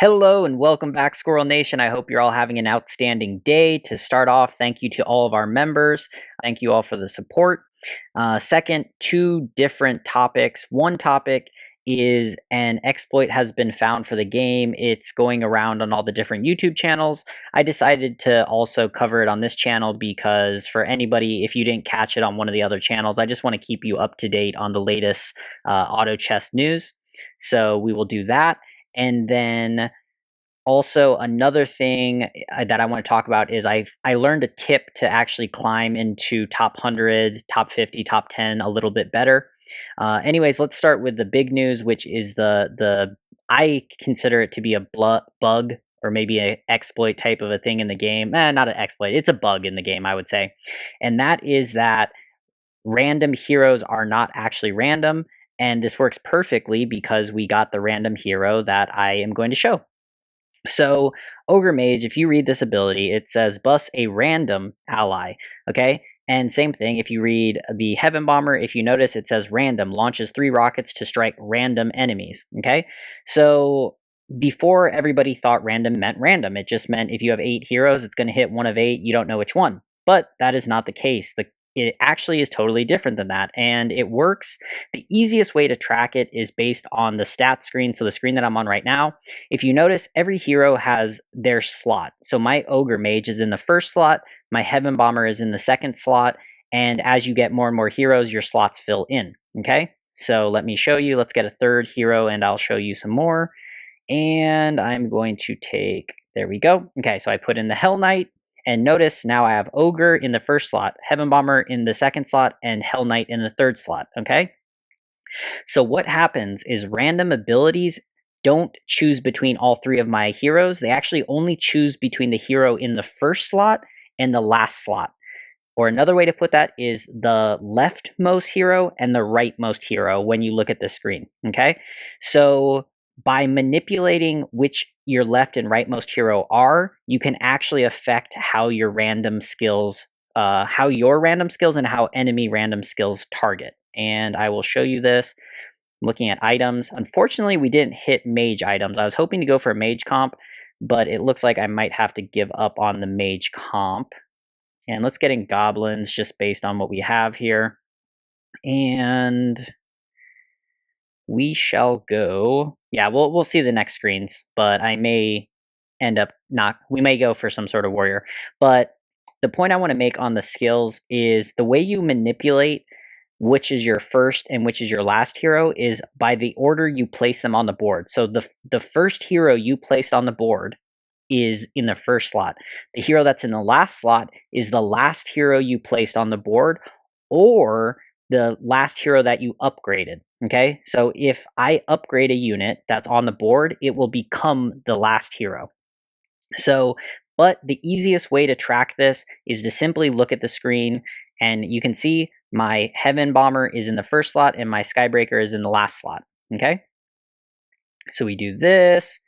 Hello and welcome back, Squirrel Nation. I hope you're all having an outstanding day. To start off, thank you to all of our members. Thank you all for the support. Second, two different topics. One topic is an exploit has been found for the game. It's going around on all the different YouTube channels. I decided to also cover it on this channel because for anybody, if you didn't catch it on one of the other channels, I just want to keep you up to date on the latest auto chess news. So we will do that. And then also another thing that I want to talk about is I learned a tip to actually climb into top 100, top 50, top 10 a little bit better. Anyways, let's start with the big news, which is the I consider it to be a bug or maybe an exploit type of a thing in the game. Not an exploit. It's a bug in the game, I would say. And that is that random heroes are not actually random. And this works perfectly because we got the random hero that I am going to show. So, Ogre Mage, if you read this ability, it says bust a random ally, okay? And same thing, if you read the Heaven Bomber, if you notice, it says random, launches 3 rockets to strike random enemies, okay? So, before everybody thought random meant random. It just meant if you have 8 heroes, it's going to hit one of 8, you don't know which one. But that is not the case. It actually is totally different than that, and it works. The easiest way to track it is based on the stat screen, so the screen that I'm on right now. If you notice, every hero has their slot. So my Ogre Mage is in the first slot, my Heaven Bomber is in the second slot, and as you get more and more heroes, your slots fill in, okay? So let me show you. Let's get a third hero, and I'll show you some more. And I'm going to take, there we go. Okay, so I put in the Hell Knight, and notice now I have Ogre in the first slot, Heaven Bomber in the second slot, and Hell Knight in the third slot, okay? So what happens is random abilities don't choose between all 3 of my heroes. They actually only choose between the hero in the first slot and the last slot. Or another way to put that is the leftmost hero and the rightmost hero when you look at the screen, okay? So by manipulating which your left and rightmost hero are, you can actually affect how your random skills, and how enemy random skills target. And I will show you this. I'm looking at items. Unfortunately, we didn't hit mage items. I was hoping to go for a mage comp, but it looks like I might have to give up on the mage comp. And let's get in goblins just based on what we have here. And we shall go. Yeah, we'll see the next screens, but I may end up not. We may go for some sort of warrior. But the point I want to make on the skills is the way you manipulate which is your first and which is your last hero is by the order you place them on the board. So the first hero you placed on the board is in the first slot. The hero that's in the last slot is the last hero you placed on the board, or the last hero that you upgraded, okay? So if I upgrade a unit that's on the board, it will become the last hero. So, but the easiest way to track this is to simply look at the screen, and you can see my Heaven Bomber is in the first slot and my Skybreaker is in the last slot, okay? So we do this,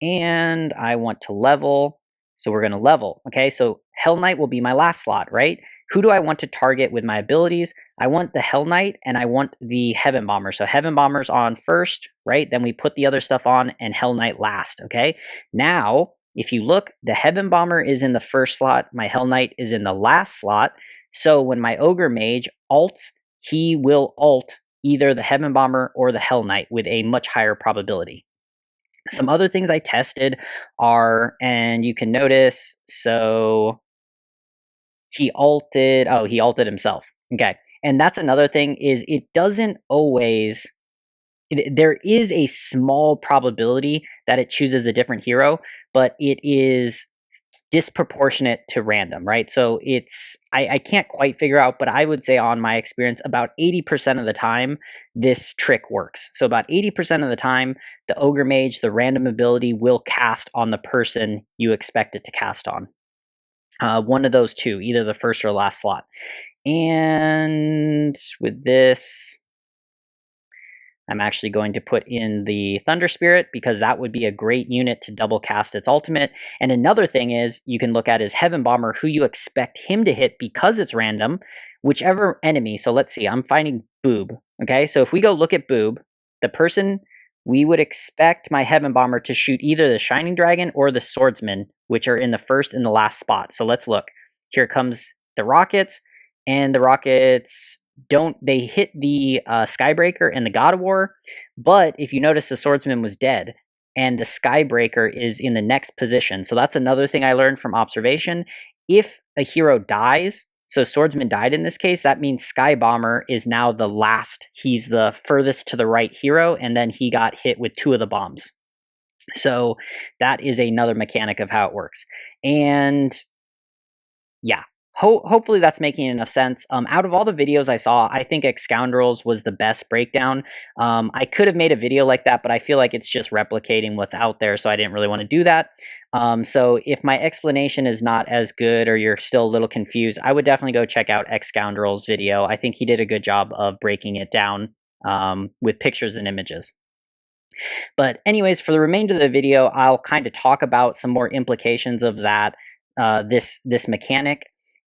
and I want to level, so we're going to level, okay? So Hell Knight will be my last slot, right? Who do I want to target with my abilities? I want the Hell Knight and I want the Heaven Bomber. So Heaven Bomber's on first, right? Then we put the other stuff on and Hell Knight last, okay? Now, if you look, the Heaven Bomber is in the first slot, my Hell Knight is in the last slot. So when my Ogre Mage ults, he will ult either the Heaven Bomber or the Hell Knight with a much higher probability. Some other things I tested are, and you can notice, so he ulted himself. Okay. And that's another thing is it doesn't always, there is a small probability that it chooses a different hero, but it is disproportionate to random, right? So it's, I can't quite figure out, but I would say on my experience, about 80% of the time, this trick works. So about 80% of the time, the Ogre Mage, the random ability will cast on the person you expect it to cast on. One of those two, either the first or last slot. And with this, I'm actually going to put in the Thunder Spirit because that would be a great unit to double cast its ultimate. And another thing is you can look at his Heaven Bomber, who you expect him to hit because it's random, whichever enemy. So let's see, I'm finding Boob. Okay, so if we go look at Boob, the person we would expect my Heaven Bomber to shoot either the Shining Dragon or the Swordsman, which are in the first and the last spot. So let's look. Here comes the rockets, and the rockets they hit the Skybreaker and the God of War, but if you notice, the Swordsman was dead, and the Skybreaker is in the next position. So that's another thing I learned from observation. If a hero dies, so Swordsman died in this case, that means Sky Bomber is now the last. He's the furthest to the right hero, and then he got hit with 2 of the bombs. So that is another mechanic of how it works. And yeah, hopefully that's making enough sense. Out of all the videos I saw, I think Scoundrels was the best breakdown. I could have made a video like that, but I feel like it's just replicating what's out there, so I didn't really want to do that. So if my explanation is not as good or you're still a little confused, I would definitely go check out Scoundrels' video. I think he did a good job of breaking it down with pictures and images. But anyways, for the remainder of the video, I'll kind of talk about some more implications of that, this mechanic,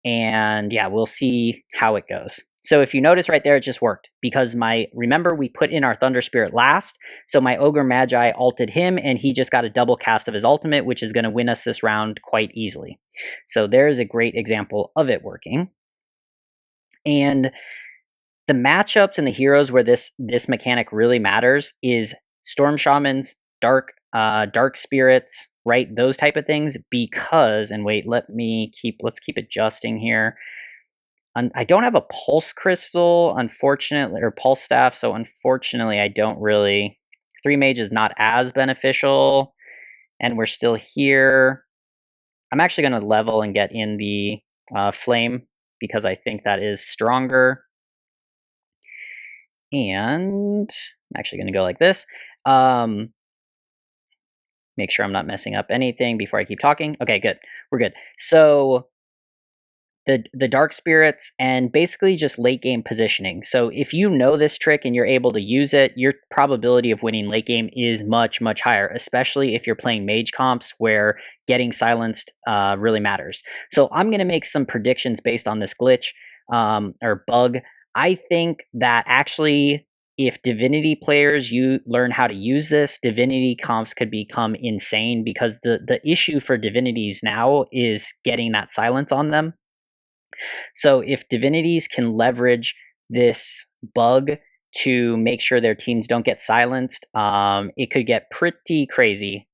and yeah, we'll see how it goes. So if you notice right there, it just worked because remember we put in our Thunder Spirit last, so my Ogre Magi ulted him and he just got a double cast of his ultimate, which is going to win us this round quite easily. So there's a great example of it working. And the matchups and the heroes where this mechanic really matters is Storm Shamans, Dark Spirits, right? Those type of things, because, and wait, let's keep adjusting here. I don't have a Pulse Crystal, unfortunately, or Pulse Staff, so unfortunately I don't really, 3 Mage is not as beneficial, and we're still here. I'm actually going to level and get in the Flame, because I think that is stronger. And I'm actually going to go like this. Make sure I'm not messing up anything before I keep talking. Okay, good. We're good. So the Dark Spirits and basically just late game positioning. So if you know this trick and you're able to use it, your probability of winning late game is much, much higher, especially if you're playing mage comps where getting silenced really matters. So I'm going to make some predictions based on this glitch or bug. I think that actually, if Divinity players learn how to use this, Divinity comps could become insane, because the issue for Divinities now is getting that silence on them. So if Divinities can leverage this bug to make sure their teams don't get silenced, it could get pretty crazy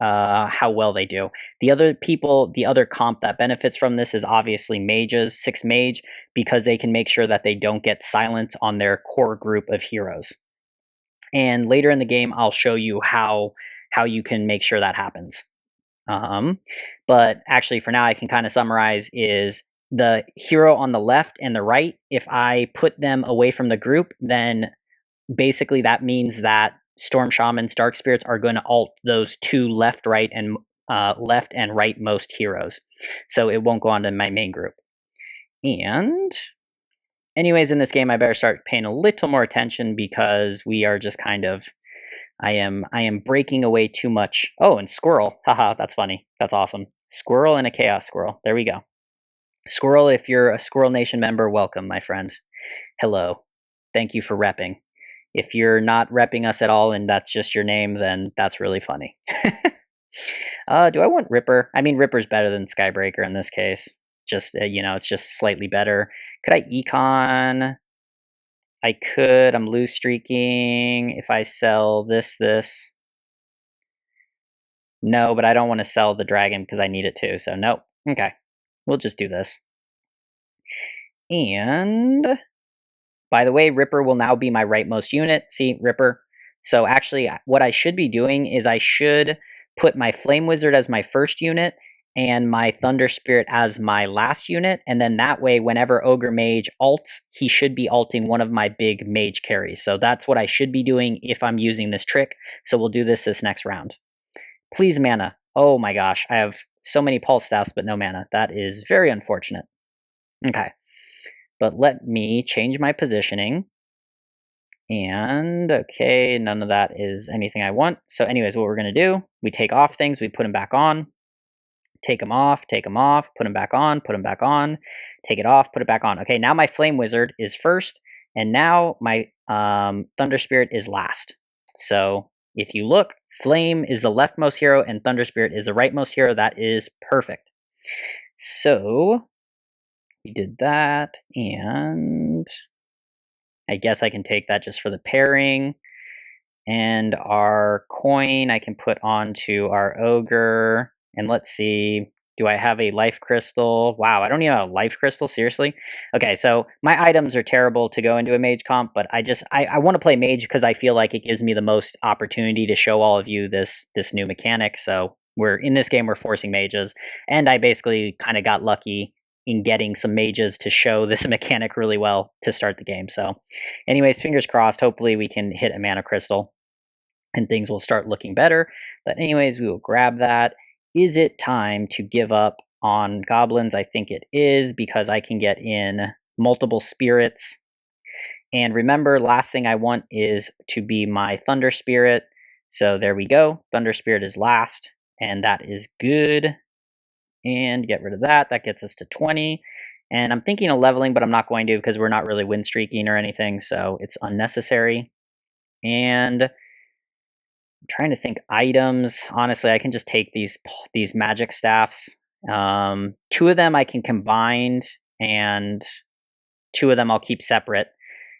how well they do. The other comp that benefits from this is obviously mages, 6 mage, because they can make sure that they don't get silent on their core group of heroes. And later in the game, I'll show you how you can make sure that happens. But actually, for now, I can kind of summarize is the hero on the left and the right. If I put them away from the group, then basically that means that Storm Shamans, Dark Spirits are going to ult those 2 left, right, and rightmost heroes. So it won't go onto my main group. And anyways, in this game, I better start paying a little more attention, because we are just kind of, I am breaking away too much. Oh, and Squirrel. Haha, that's funny. That's awesome. Squirrel and a Chaos Squirrel. There we go. Squirrel, if you're a Squirrel Nation member, welcome, my friend. Hello. Thank you for repping. If you're not repping us at all and that's just your name, then that's really funny. Do I want Ripper? I mean, Ripper's better than Skybreaker in this case. Just, it's just slightly better. Could I econ? I could. I'm lose streaking. If I sell this. No, but I don't want to sell the dragon because I need it too, so nope. Okay. We'll just do this. And by the way, Ripper will now be my rightmost unit. See, Ripper. So actually, what I should be doing is I should put my Flame Wizard as my first unit and my Thunder Spirit as my last unit. And then that way, whenever Ogre Mage ults, he should be ulting one of my big mage carries. So that's what I should be doing if I'm using this trick. So we'll do this next round. Please, mana. Oh my gosh, I have so many pulse staffs, but no mana. That is very unfortunate. Okay. But let me change my positioning. And okay, none of that is anything I want. So anyways, what we're going to do, we take off things, we put them back on. Take them off, put them back on, take it off, put it back on. Okay, now my Flame Wizard is first, and now my Thunder Spirit is last. So If you look, Flame is the leftmost hero and Thunder Spirit is the rightmost hero. That is perfect. So we did that, and I guess I can take that just for the pairing. And our coin I can put onto our ogre. And let's see, do I have a life crystal? Wow, I don't even have a life crystal, seriously? Okay, so my items are terrible to go into a mage comp, but I want to play mage because I feel like it gives me the most opportunity to show all of you this new mechanic. So we're in this game, we're forcing mages, and I basically kind of got lucky in getting some mages to show this mechanic really well to start the game. So anyways, fingers crossed, hopefully we can hit a mana crystal and things will start looking better. But anyways, we will grab that. Is it time to give up on goblins? I think it is, because I can get in multiple spirits. And remember, last thing I want is to be my Thunder Spirit. So there we go. Thunder Spirit is last, and that is good. And get rid of that. That gets us to 20. And I'm thinking of leveling, but I'm not going to because we're not really win streaking or anything, so it's unnecessary. And I'm trying to think items. Honestly, I can just take these magic staffs. 2 of them I can combine, and 2 of them I'll keep separate.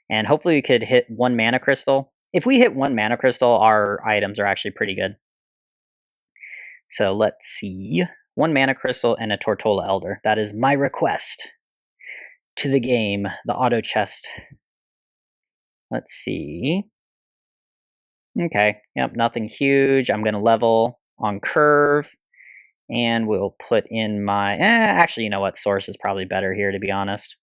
And hopefully we could hit 1 mana crystal. If we hit 1 mana crystal, our items are actually pretty good. So let's see. 1 mana crystal and a Tortola Elder. That is my request to the game, the auto chest. Let's see. Okay, yep, nothing huge. I'm going to level on curve, and we'll put in my... actually, you know what? Source is probably better here, to be honest.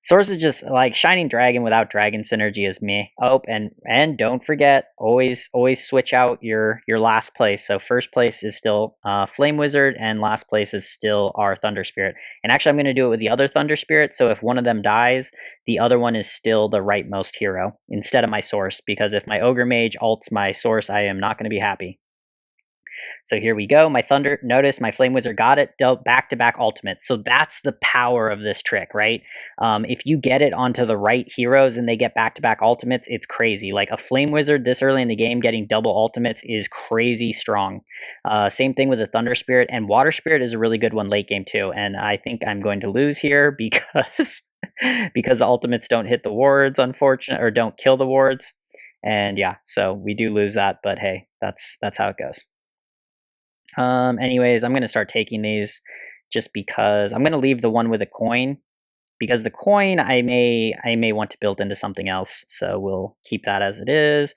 Source is just like Shining Dragon without dragon synergy is me. Oh, and don't forget, always switch out your last place. So first place is still Flame Wizard, and last place is still our Thunder Spirit. And actually, I'm going to do it with the other Thunder Spirit. So if one of them dies, the other one is still the rightmost hero instead of my Source. Because if my Ogre Mage ults my Source, I am not going to be happy. So here we go. My Thunder, notice my Flame Wizard got it, dealt back-to-back ultimates. So that's the power of this trick, right? If you get it onto the right heroes and they get back-to-back ultimates, it's crazy. Like a Flame Wizard this early in the game getting double ultimates is crazy strong. Same thing with the Thunder Spirit, and Water Spirit is a really good one late game too. And I think I'm going to lose here because because the ultimates don't hit the wards, unfortunately, or don't kill the wards. And yeah, so we do lose that, but hey, that's how it goes. Anyways, I'm going to start taking these just because I'm going to leave the one with a coin, because the coin I may want to build into something else. So we'll keep that as it is.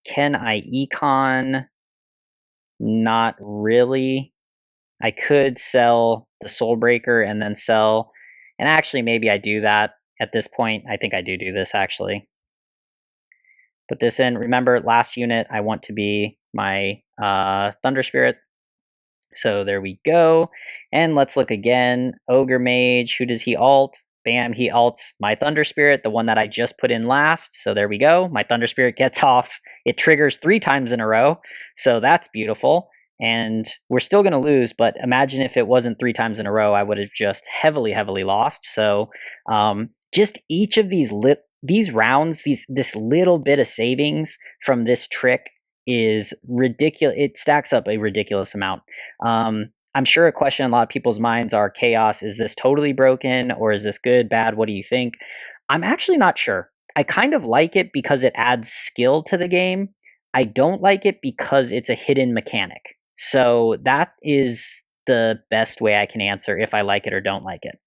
Can I econ? Not really. I could sell the Soul Breaker and then sell, and actually maybe I do that at this point. I think I do this actually. Put this in. Remember, last unit I want to be my Thunder Spirit. So there we go. And let's look again. Ogre Mage, who does he alt? Bam, he alts my Thunder Spirit, the one that I just put in last. So there we go. My Thunder Spirit gets off. It triggers 3 times in a row. So that's beautiful. And we're still going to lose, but imagine if it wasn't 3 times in a row, I would have just heavily lost. So just each of these rounds, this little bit of savings from this trick is ridiculous. It stacks up a ridiculous amount. I'm sure a question in a lot of people's minds are, Chaos, is this totally broken, or is this good, bad? What do you think? I'm actually not sure. I kind of like it because it adds skill to the game. I don't like it because it's a hidden mechanic. So that is the best way I can answer if I like it or don't like it.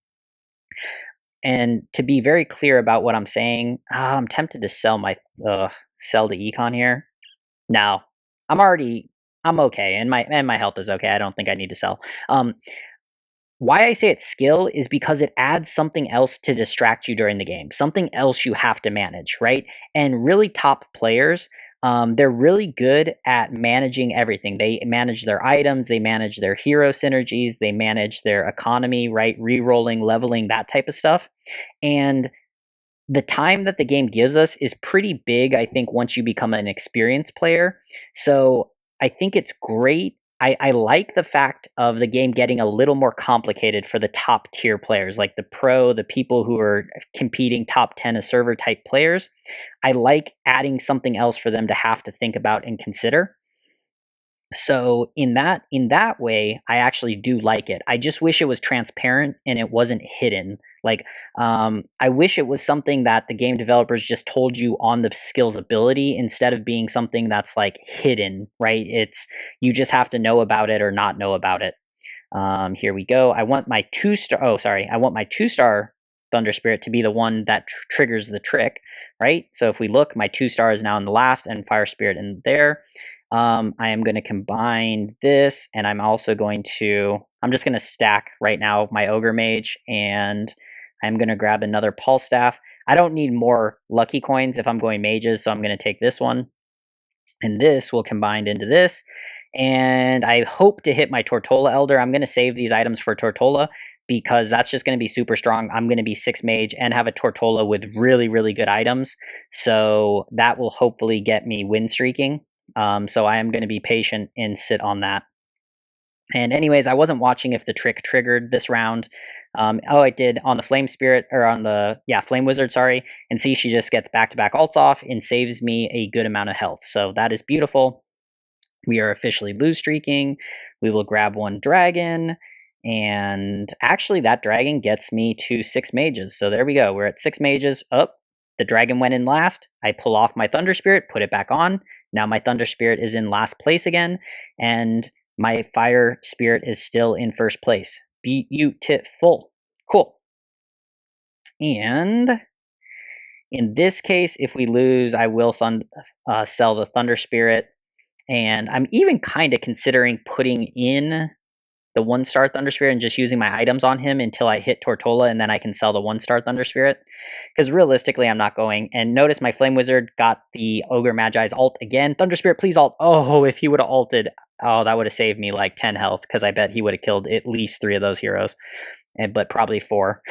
And to be very clear about what I'm saying, I'm tempted to sell sell the econ here. No, I'm okay, and my health is okay. I don't think I need to sell. Why I say it's skill is because it adds something else to distract you during the game, something else you have to manage, right? And really top players, they're really good at managing everything. They manage their items, they manage their hero synergies, they manage their economy, right? Rerolling, leveling, that type of stuff. And the time that the game gives us is pretty big, I think, once you become an experienced player. So I think it's great. I like the fact of the game getting a little more complicated for the top tier players, like the pro, the people who are competing top 10 a server type players. I like adding something else for them to have to think about and consider. So in that way, I actually do like it. I just wish it was transparent and it wasn't hidden. Like, I wish it was something that the game developers just told you on the skill's ability instead of being something that's like hidden, right? It's you just have to know about it or not know about it. Here we go. I want my 2-star. Oh, sorry. I want my 2-star Thunder Spirit to be the one that triggers the trick, right? So if we look, my 2-star is now in the last, and Fire Spirit in there. I am going to combine this, and I'm also going to. I'm just going to stack right now my Ogre Mage, and I'm going to grab another Pulse Staff. I don't need more lucky coins if I'm going mages, so I'm going to take this one, and this will combine into this. And I hope to hit my Tortola Elder. I'm going to save these items for Tortola because that's just going to be super strong. I'm going to be 6 mage and have a Tortola with really, really good items. So that will hopefully get me win streaking. So I am going to be patient and sit on that. And anyways, I wasn't watching if the trick triggered this round. Oh, it did on the Flame Spirit, or on the, Flame Wizard, sorry. And see, she just gets back-to-back ults off and saves me a good amount of health. So that is beautiful. We are officially blue streaking. We will grab one dragon. And actually, that dragon gets me to 6 mages. So there we go. We're at 6 mages. Oh, the dragon went in last. I pull off my Thunder Spirit, put it back on. Now my Thunder Spirit is in last place again. And my Fire Spirit is still in first place. Beautiful. Cool. And in this case, if we lose, I will sell the Thunder Spirit. And I'm even kind of considering putting in the 1-star Thunder Spirit and just using my items on him until I hit Tortola, and then I can sell the 1-star Thunder Spirit. Because realistically, I'm not going. And notice my Flame Wizard got the Ogre Magi's ult again. Thunder Spirit, please ult. Oh, if he would have ulted, oh, that would have saved me like 10 health, because I bet he would have killed at least 3 of those heroes. But probably 4.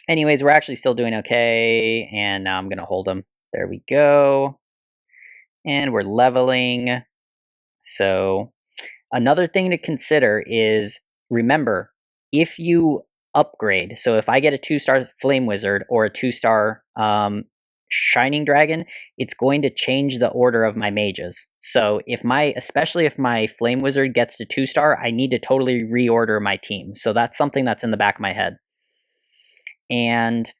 Anyways, we're actually still doing okay, and now I'm going to hold him. There we go. And we're leveling. So another thing to consider is, remember, if you upgrade, so if I get a 2-star Flame Wizard or a 2-star Shining Dragon, it's going to change the order of my mages. So especially if my Flame Wizard gets to 2-star, I need to totally reorder my team. So that's something that's in the back of my head. And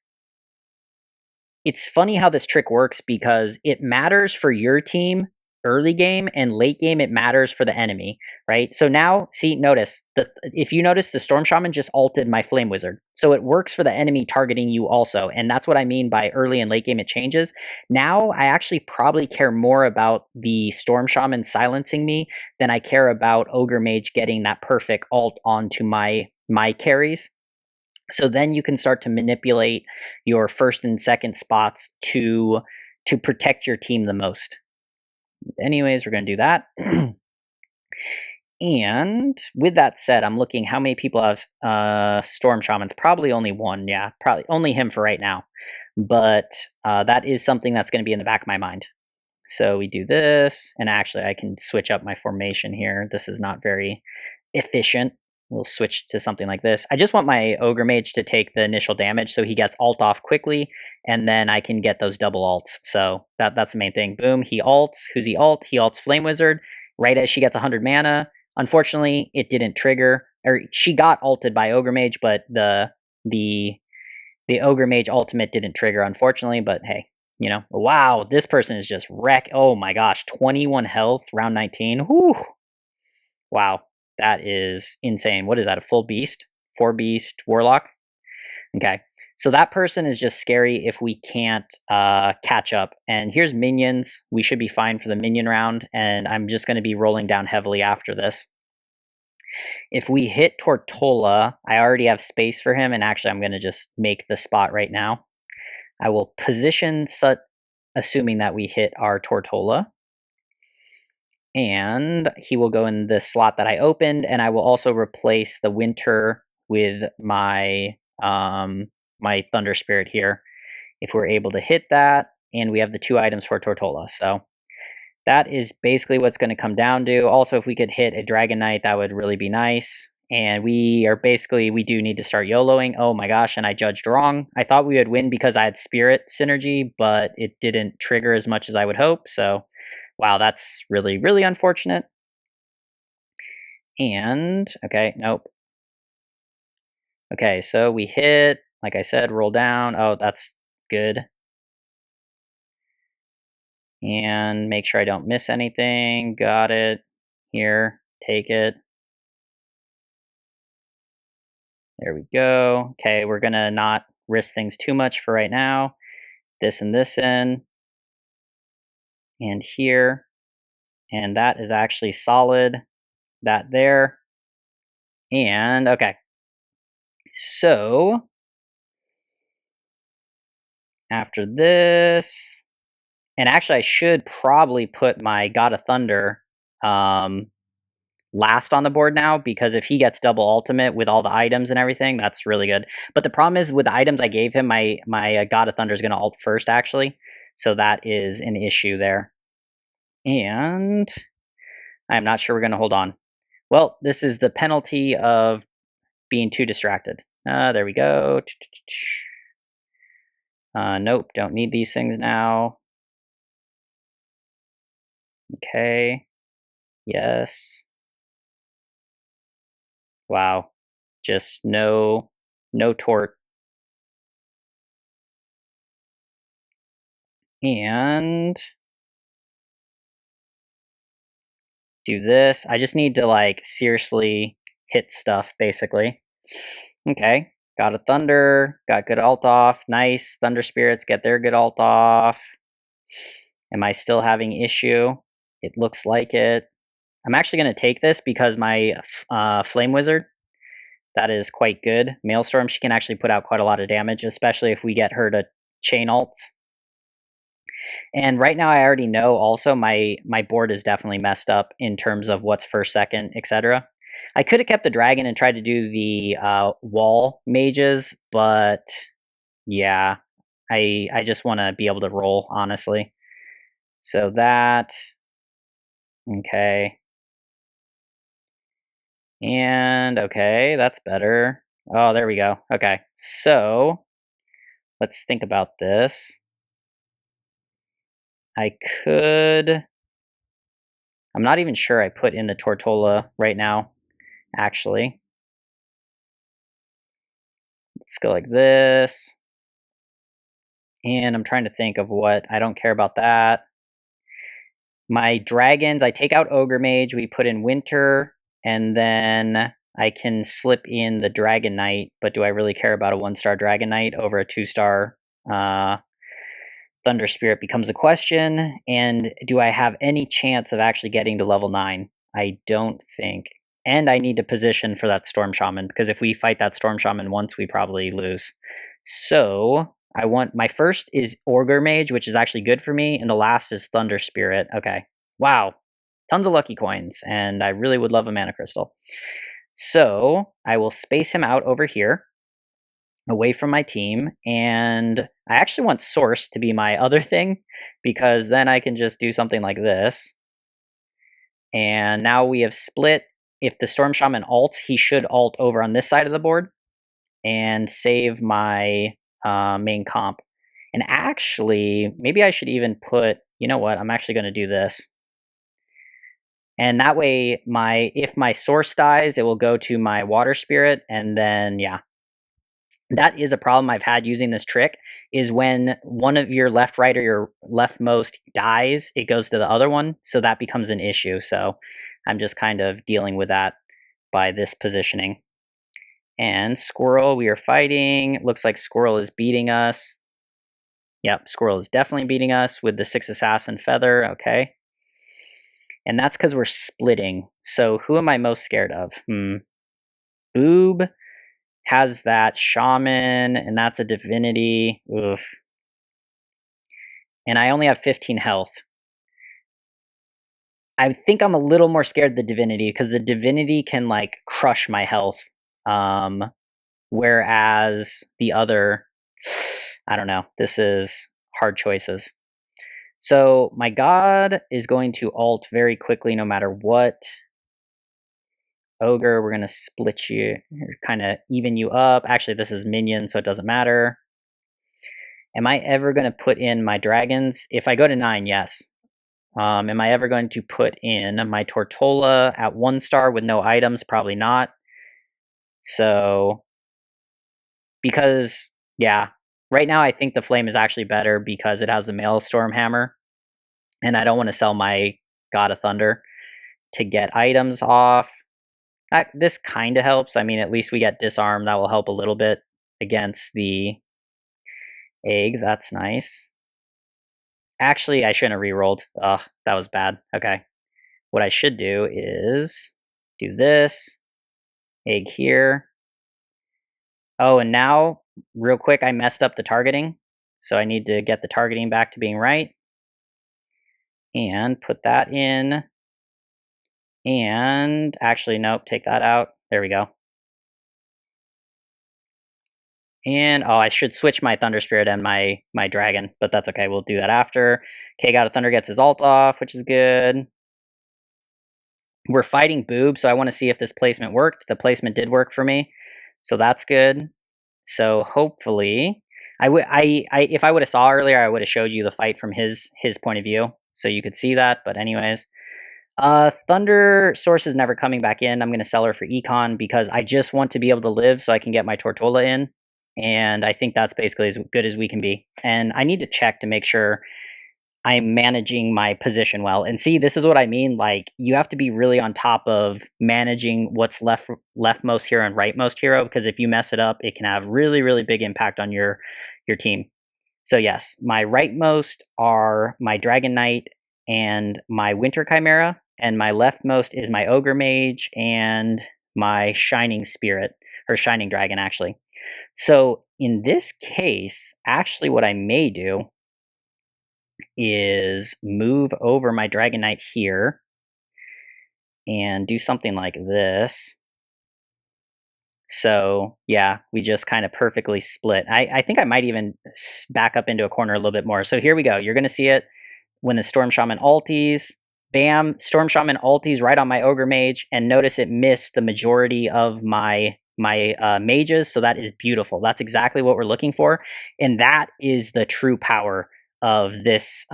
it's funny how this trick works, because it matters for your team early game, and late game it matters for the enemy, right? So now, see, notice, if you notice, the Storm Shaman just ulted my Flame Wizard. So it works for the enemy targeting you also, and that's what I mean by early and late game it changes. Now, I actually probably care more about the Storm Shaman silencing me than I care about Ogre Mage getting that perfect ult onto my carries. So then you can start to manipulate your first and second spots to protect your team the most. Anyways, we're going to do that. And with that said, I'm looking how many people have Storm Shamans. Probably only one. Yeah, probably only him for right now. But that is something that's going to be in the back of my mind. So we do this, and actually I can switch up my formation here. This is not very efficient. We'll switch to something like this. I just want my Ogre Mage to take the initial damage so he gets ult off quickly, and then I can get those double ults. So that's the main thing. Boom, he ults. Who's he ult? He ults Flame Wizard right as she gets 100 mana. Unfortunately, it didn't trigger. Or she got ulted by Ogre Mage, but the Ogre Mage ultimate didn't trigger, unfortunately, but hey. You know, wow, this person is just wreck. Oh my gosh, 21 health, round 19. Whew. Wow. That is insane. What is that, a full beast? 4 beast warlock? Okay. So that person is just scary if we can't catch up. And here's minions. We should be fine for the minion round. And I'm just going to be rolling down heavily after this. If we hit Tortola, I already have space for him. And actually, I'm going to just make the spot right now. I will position assuming that we hit our Tortola. And he will go in the slot that I opened, and I will also replace the Winter with my my Thunder Spirit here, if we're able to hit that, and we have the 2 items for Tortola. So that is basically what's going to come down to. Also, if we could hit a Dragon Knight, that would really be nice. And we do need to start YOLOing. Oh my gosh, and I judged wrong. I thought we would win because I had Spirit Synergy, but it didn't trigger as much as I would hope. So, wow, that's really, really unfortunate. And, okay, nope. Okay, so we hit, like I said, roll down. Oh, that's good. And make sure I don't miss anything. Got it. Here, take it. There we go. Okay, we're gonna not risk things too much for right now. This and this in. And here. And that is actually solid. That there. And, okay. So, after this... And actually, I should probably put my God of Thunder last on the board now, because if he gets double ultimate with all the items and everything, that's really good. But the problem is with the items I gave him, my God of Thunder is going to ult first, actually. So that is an issue there. And I'm not sure we're going to hold on. Well, this is the penalty of being too distracted. There we go. Nope, don't need these things now. Okay. Yes. Wow. Just no tort. And do this. I just need to, like, seriously hit stuff, basically. Okay. Got a Thunder. Got good ult off. Nice. Thunder Spirits get their good ult off. Am I still having issue? It looks like it. I'm actually going to take this because my Flame Wizard, that is quite good. Maelstrom, she can actually put out quite a lot of damage, especially if we get her to chain ults. And right now I already know also my board is definitely messed up in terms of what's first, second, etc. I could have kept the dragon and tried to do the wall mages, but yeah, I just want to be able to roll, honestly. So that, okay. And, okay, that's better. Oh, there we go. Okay, so let's think about this. I could... I'm not even sure I put in the Tortola right now, actually. Let's go like this. And I'm trying to think of what... I don't care about that. My dragons, I take out Ogre Mage, we put in Winter, and then I can slip in the Dragon Knight, but do I really care about a 1-star Dragon Knight over a 2-star Thunder Spirit becomes a question. And do I have any chance of actually getting to level 9? I don't think. And I need to position for that Storm Shaman, because if we fight that Storm Shaman once, we probably lose. So I want... my first is Ogre Mage, which is actually good for me, and the last is Thunder Spirit. Okay. Wow. Tons of lucky coins, and I really would love a Mana Crystal. So I will space him out over here, away from my team, and I actually want Source to be my other thing, because then I can just do something like this. And now we have split. If the Storm Shaman ults, he should ult over on this side of the board and save my main comp. And actually, maybe I should even put... you know what? I'm actually going to do this. And that way, if my Source dies, it will go to my Water Spirit, and then, yeah. That is a problem I've had using this trick, is when one of your left, right, or your leftmost dies, it goes to the other one, so that becomes an issue. So I'm just kind of dealing with that by this positioning. And Squirrel, we are fighting. Looks like Squirrel is beating us. Yep, Squirrel is definitely beating us with the 6 Assassin Feather. Okay. And that's because we're splitting. So who am I most scared of? Boob has that Shaman, and that's a Divinity. Oof. And I only have 15 health. I think I'm a little more scared of the Divinity, because the Divinity can, like, crush my health. Whereas the other... I don't know. This is hard choices. So my god is going to ult very quickly no matter what. Ogre, we're going to split you, kind of even you up. Actually, this is minion, so it doesn't matter. Am I ever going to put in my dragons? If I go to 9, yes. Am I ever going to put in my Tortola at 1 star with no items? Probably not. So, because, yeah, right now I think the Flame is actually better because it has the Maelstrom Hammer. And I don't want to sell my God of Thunder to get items off. This kind of helps. I mean, at least we get Disarm. That will help a little bit against the egg. That's nice. Actually, I shouldn't have rerolled. Ugh, that was bad. Okay. What I should do is do this. Egg here. Oh, and now, real quick, I messed up the targeting. So I need to get the targeting back to being right. And put that in. And actually, nope, take that out. There we go. And, oh, I should switch my Thunder Spirit and my Dragon, but that's okay. We'll do that after. Okay, God of Thunder gets his ult off, which is good. We're fighting Boob, so I want to see if this placement worked. The placement did work for me, so that's good. So hopefully, if I would have saw earlier, I would have showed you the fight from his point of view, so you could see that. But anyways, Thunder Source is never coming back in. I'm going to sell her for Econ because I just want to be able to live so I can get my Tortola in. And I think that's basically as good as we can be. And I need to check to make sure I'm managing my position well. And see, this is what I mean. Like, you have to be really on top of managing what's leftmost hero and rightmost hero, because if you mess it up, it can have really, really big impact on your team. So yes, my rightmost are my Dragon Knight and my Winter Chimera, and my leftmost is my Ogre Mage and my Shining Spirit, or Shining Dragon, actually. So in this case, actually what I may do is move over my Dragon Knight here and do something like this. So yeah, we just kind of perfectly split. I think I might even back up into a corner a little bit more. So here we go. You're going to see it when the Storm Shaman ulties. Bam, Storm Shaman ulties right on my Ogre Mage, and notice it missed the majority of my mages, so that is beautiful. That's exactly what we're looking for, and that is the true power of this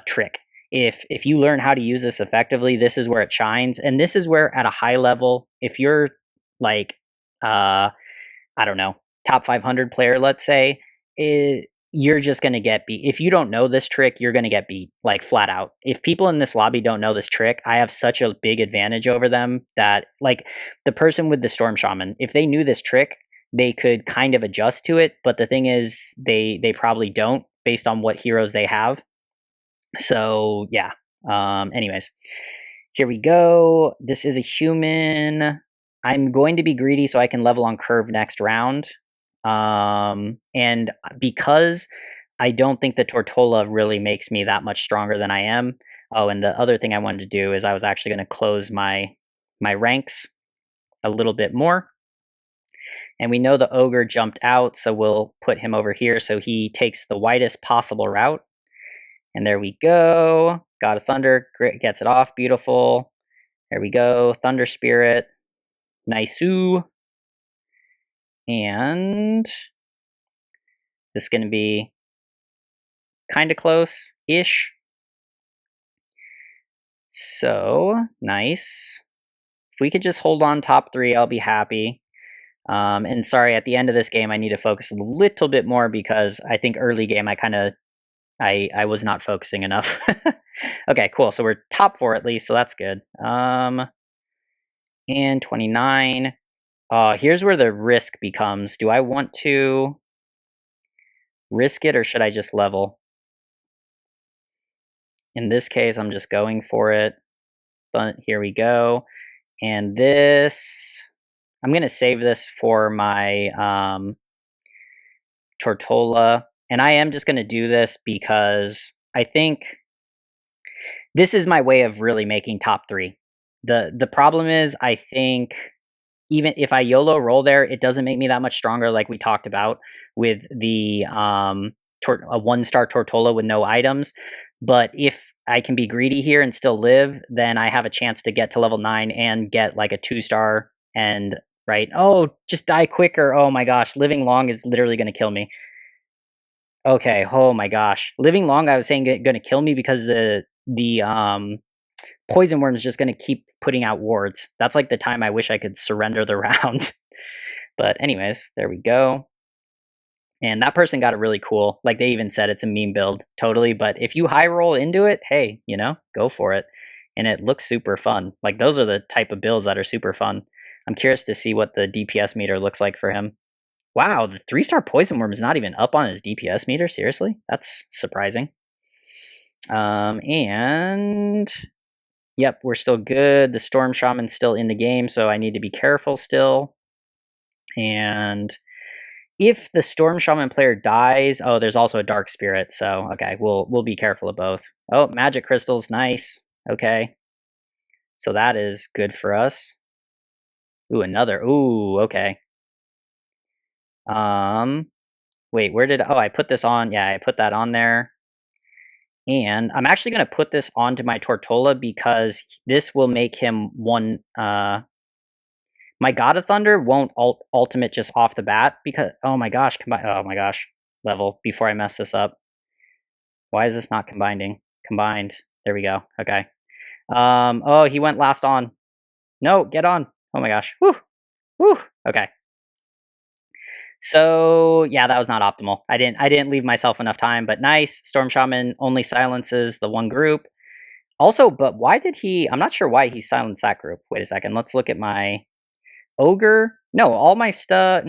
trick. If you learn how to use this effectively, this is where it shines, and this is where at a high level, if you're like, I don't know, top 500 player, let's say, you're just going to get beat. If you don't know this trick, you're going to get beat, like, flat out. If people in this lobby don't know this trick, I have such a big advantage over them that, like, the person with the Storm Shaman, if they knew this trick, they could kind of adjust to it, but the thing is, they probably don't, based on what heroes they have. So, yeah. Anyways, here we go. This is a human. I'm going to be greedy so I can level on curve next round. And because I don't think the Tortola really makes me that much stronger than I am. Oh, and the other thing I wanted to do is I was actually going to close my ranks a little bit more. And we know the Ogre jumped out, so we'll put him over here so he takes the widest possible route. And there we go. God of Thunder gets it off. Beautiful. There we go. Thunder Spirit. Nice-oo. And this is going to be kind of close-ish. So, nice. If we could just hold on top 3, I'll be happy. And sorry, at the end of this game, I need to focus a little bit more because I think early game I was not focusing enough. Okay, cool. So we're top 4 at least, so that's good. And 29. Here's where the risk becomes. Do I want to risk it or should I just level? In this case, I'm just going for it. But here we go. And this, I'm going to save this for my Tortola. And I am just going to do this because I think this is my way of really making top 3. The problem is, I think even if I YOLO roll there, it doesn't make me that much stronger, like we talked about with the a 1-star Tortola with no items. but if I can be greedy here and still live, then I have a chance to get to level 9 and get like a 2-star and right. Oh, just die quicker. Oh my gosh, living long is literally going to kill me. Okay, oh my gosh. Living long I was saying going to kill me because the poison worm is just going to keep putting out wards. That's like the time I wish I could surrender the round. But anyways, there we go. And that person got it really cool. Like they even said it's a meme build, totally. But if you high roll into it, hey, you know, go for it. And it looks super fun. Like those are the type of builds that are super fun. I'm curious to see what the DPS meter looks like for him. Wow, the 3-star poison worm is not even up on his DPS meter. Seriously, that's surprising. And yep, we're still good. The storm shaman's still in the game, so I need to be careful still. And if the storm shaman player dies, oh, there's also a dark spirit. So okay, we'll be careful of both. Oh, magic crystals, nice. Okay, so that is good for us. Ooh, another. Ooh, okay. Wait, where did? Oh, I put this on. Yeah, I put that on there. And I'm actually going to put this onto my Tortola because this will make him one. My God of Thunder won't ultimate just off the bat because oh my gosh, level before I mess this up. Why is this not combining? Combined. There we go. Okay. Oh, he went last on. No, get on. Oh my gosh. Woo. Woo. Okay. So yeah, that was not optimal. I didn't leave myself enough time, but nice. Storm Shaman only silences the one group. Also, but why did he? I'm not sure why he silenced that group. Wait a second. Let's look at my ogre. No, all my stuff.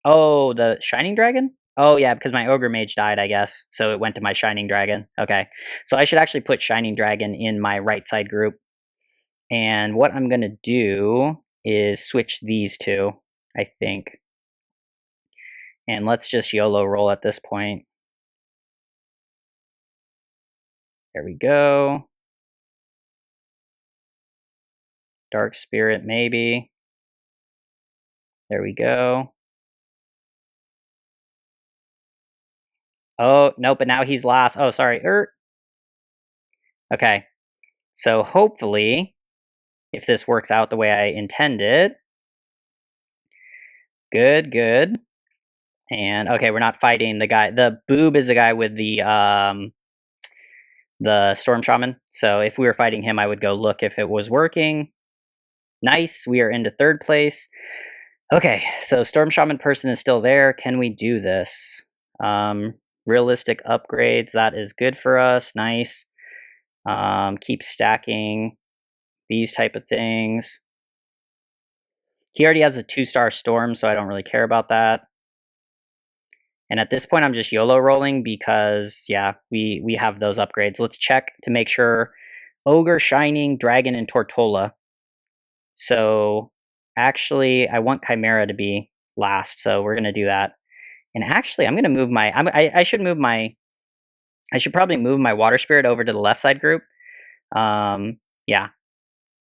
Oh, the Shining Dragon. Oh yeah, because my ogre mage died, I guess. So it went to my Shining Dragon. Okay, so I should actually put Shining Dragon in my right side group. And what I'm gonna do is switch these two, I think. And let's just YOLO roll at this point. There we go. Dark Spirit, maybe. There we go. Oh, no, but now he's last. Oh, sorry. Okay. So hopefully, if this works out the way I intended. Good, good. And okay, we're not fighting the guy. The boob is the guy with the storm shaman. So if we were fighting him, I would go look if it was working. Nice. We are into third place. Okay, so storm shaman person is still there. Can we do this? Realistic upgrades. That is good for us. Nice. Keep stacking these type of things. He already has a 2-star storm, so I don't really care about that. And at this point, I'm just YOLO rolling because, yeah, we have those upgrades. Let's check to make sure. Ogre, Shining, Dragon, and Tortola. So, actually, I want Chimera to be last, so we're going to do that. And actually, I'm going to move my... I should move my... I should probably move my Water Spirit over to the left side group. Yeah.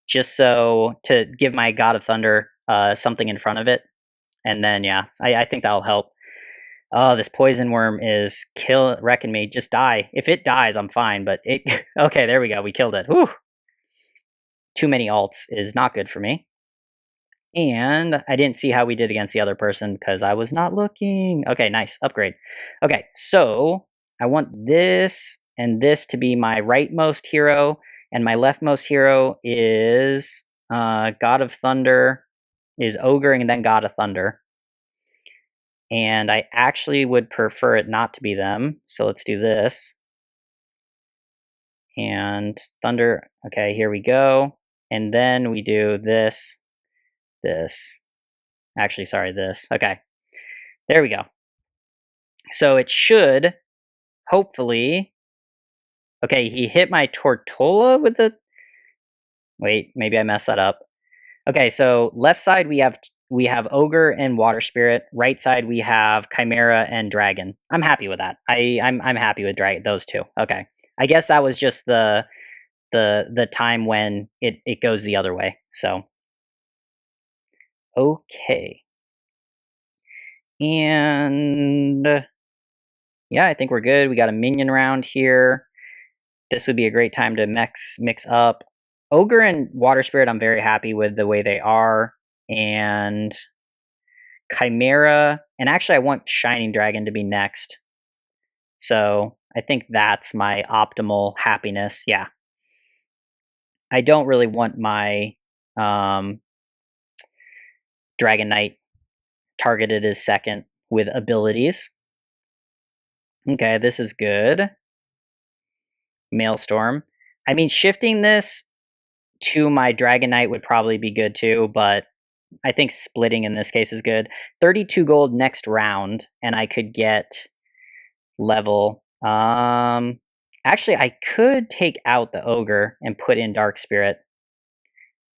Just so to give my God of Thunder something in front of it. And then, yeah, I think that'll help. Oh, this poison worm is wrecking me. Just die. If it dies, I'm fine. But it... Okay, there we go. We killed it. Whew. Too many alts is not good for me. And I didn't see how we did against the other person because I was not looking. Okay, nice. Upgrade. Okay, so I want this and this to be my rightmost hero. And my leftmost hero is God of Thunder, is Ogre, and then God of Thunder. And I actually would prefer it not to be them. So let's do this. And Thunder. Okay, here we go. And then we do this, this. Actually, sorry, this. Okay. There we go. So it should, hopefully... Okay, he hit my Tortola with the... Wait, maybe I messed that up. Okay, so left side we have Ogre and Water Spirit. Right side we have Chimera and Dragon. I'm happy with that. I'm happy with those two. Okay. I guess that was just the time when it goes the other way. So okay. And yeah, I think we're good. We got a minion round here. This would be a great time to mix up. Ogre and Water Spirit, I'm very happy with the way they are. And Chimera, and actually I want Shining Dragon to be next. So I think that's my optimal happiness. Yeah. I don't really want my Dragon Knight targeted as second with abilities. Okay, this is good. Maelstrom. I mean, shifting this to my Dragon Knight would probably be good too, but I think splitting in this case is good. 32 gold next round, and I could get level. Actually, I could take out the Ogre and put in Dark Spirit.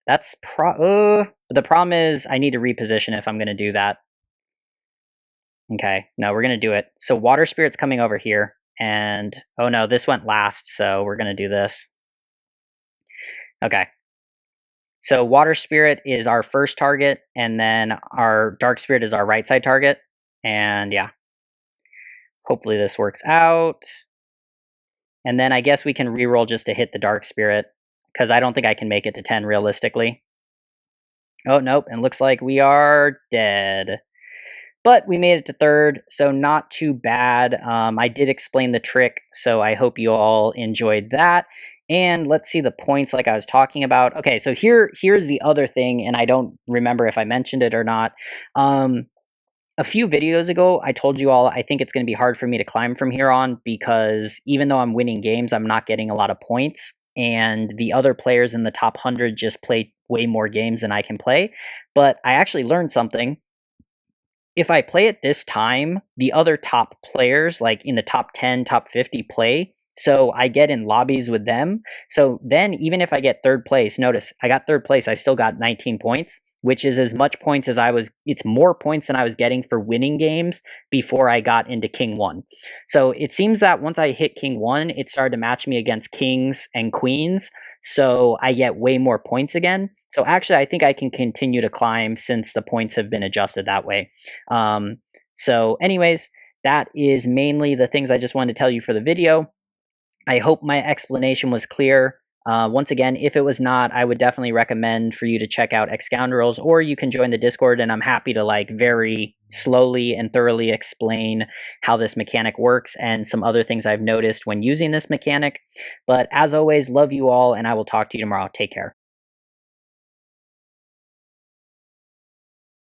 That's the problem is I need to reposition if I'm going to do that. Okay, no, we're going to do it. So Water Spirit's coming over here, and oh no, this went last, so we're going to do this. Okay. So Water Spirit is our first target, and then our Dark Spirit is our right side target. And yeah, hopefully this works out. And then I guess we can reroll just to hit the Dark Spirit, because I don't think I can make it to 10 realistically. Oh, nope, and looks like we are dead. But we made it to third, so not too bad. I did explain the trick, so I hope you all enjoyed that. And let's see the points like I was talking about. Okay, so here's the other thing, and I don't remember if I mentioned it or not. A few videos ago, I told you all I think it's going to be hard for me to climb from here on because even though I'm winning games, I'm not getting a lot of points. And the other players in the top 100 just play way more games than I can play. But I actually learned something. If I play at this time, the other top players, like in the top 10, top 50 play, so I get in lobbies with them. So then even if I get third place, notice I got third place, I still got 19 points, which is as much points as it's more points than I was getting for winning games before I got into King 1. So it seems that once I hit King 1, it started to match me against kings and queens, so I get way more points again. So actually, I think I can continue to climb since the points have been adjusted that way. So anyways, that is mainly the things I just wanted to tell you for the video. I hope my explanation was clear. Once again, if it was not, I would definitely recommend for you to check out Xscoundrels, or you can join the Discord, and I'm happy to like very slowly and thoroughly explain how this mechanic works and some other things I've noticed when using this mechanic. But as always, love you all, and I will talk to you tomorrow. Take care.